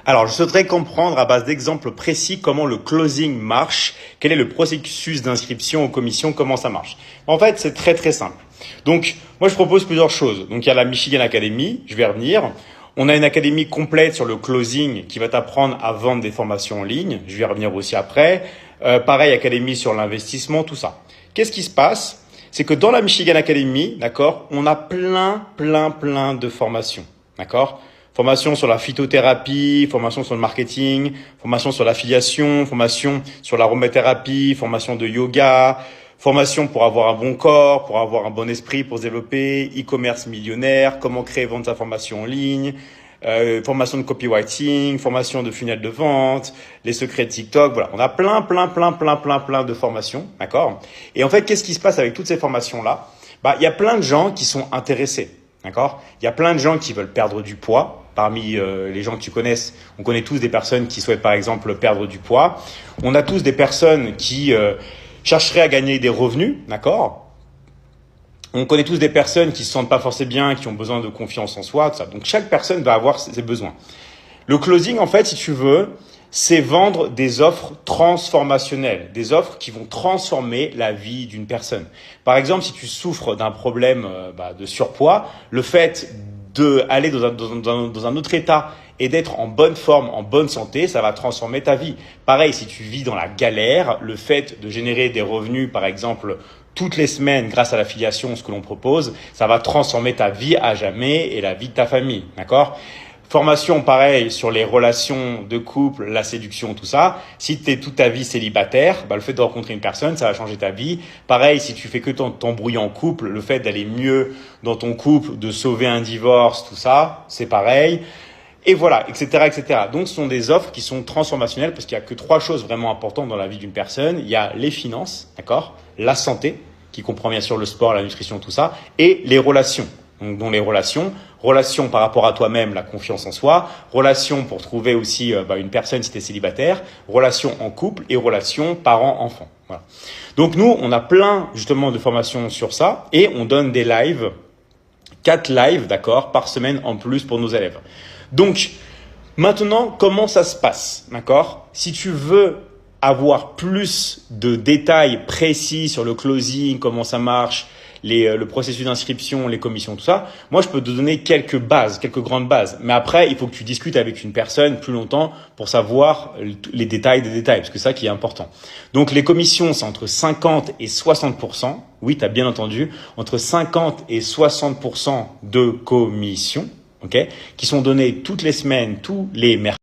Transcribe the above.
Alors, je souhaiterais comprendre à base d'exemples précis comment le closing marche, quel est le processus d'inscription aux commissions, comment ça marche. En fait, c'est très très simple. Donc, moi je propose plusieurs choses. Donc, il y a la Michigan Academy, je vais revenir. On a une académie complète sur le closing qui va t'apprendre à vendre des formations en ligne. Je vais revenir aussi après. Pareil, académie sur l'investissement, tout ça. Qu'est-ce qui se passe? C'est que dans la Michigan Academy, d'accord, on a plein de formations, d'accord? Formation sur la phytothérapie, formation sur le marketing, formation sur l'affiliation, formation sur l'aromathérapie, formation de yoga, formation pour avoir un bon corps, pour avoir un bon esprit, pour se développer, e-commerce millionnaire, comment créer et vendre sa formation en ligne, formation de copywriting, formation de funnel de vente, les secrets de TikTok, voilà. On a plein de formations, d'accord? Et en fait, qu'est-ce qui se passe avec toutes ces formations-là? Il y a plein de gens qui sont intéressés, d'accord? Il y a plein de gens qui veulent perdre du poids. Parmi les gens que tu connaisses, on connaît tous des personnes qui souhaitent par exemple perdre du poids. On a tous des personnes qui chercheraient à gagner des revenus, d'accord? On connaît tous des personnes qui se sentent pas forcément bien, qui ont besoin de confiance en soi, tout ça. Donc chaque personne va avoir ses besoins. Le closing, en fait, si tu veux, c'est vendre des offres transformationnelles, des offres qui vont transformer la vie d'une personne. Par exemple, si tu souffres d'un problème de surpoids, le fait d'aller dans un autre état et d'être en bonne forme, en bonne santé, ça va transformer ta vie. Pareil, si tu vis dans la galère, le fait de générer des revenus, par exemple, toutes les semaines grâce à l'affiliation, ce que l'on propose, ça va transformer ta vie à jamais et la vie de ta famille, d'accord ? Formation, pareil, sur les relations de couple, la séduction, tout ça. Si tu es toute ta vie célibataire, le fait de rencontrer une personne, ça va changer ta vie. Pareil, si tu fais que t'embrouiller en couple, le fait d'aller mieux dans ton couple, de sauver un divorce, tout ça, c'est pareil. Et voilà, etc. Donc, ce sont des offres qui sont transformationnelles parce qu'il y a que 3 choses vraiment importantes dans la vie d'une personne. Il y a les finances, d'accord ? La santé, qui comprend bien sûr le sport, la nutrition, tout ça, et les relations. Donc, dont les relations par rapport à toi-même, la confiance en soi, relations pour trouver aussi une personne si tu es célibataire, relations en couple et relations parents-enfants. Voilà. Donc nous, on a plein justement de formations sur ça et on donne des lives, 4 lives, d'accord, par semaine en plus pour nos élèves. Donc maintenant, comment ça se passe, d'accord? Si tu veux avoir plus de détails précis sur le closing, comment ça marche, le processus d'inscription, les commissions, tout ça, moi, je peux te donner quelques grandes bases. Mais après, il faut que tu discutes avec une personne plus longtemps pour savoir les détails des détails, parce que c'est ça qui est important. Donc, les commissions, c'est entre 50 et 60%. Oui, tu as bien entendu. Entre 50 et 60% de commissions, ok, qui sont données toutes les semaines, tous les mercredis.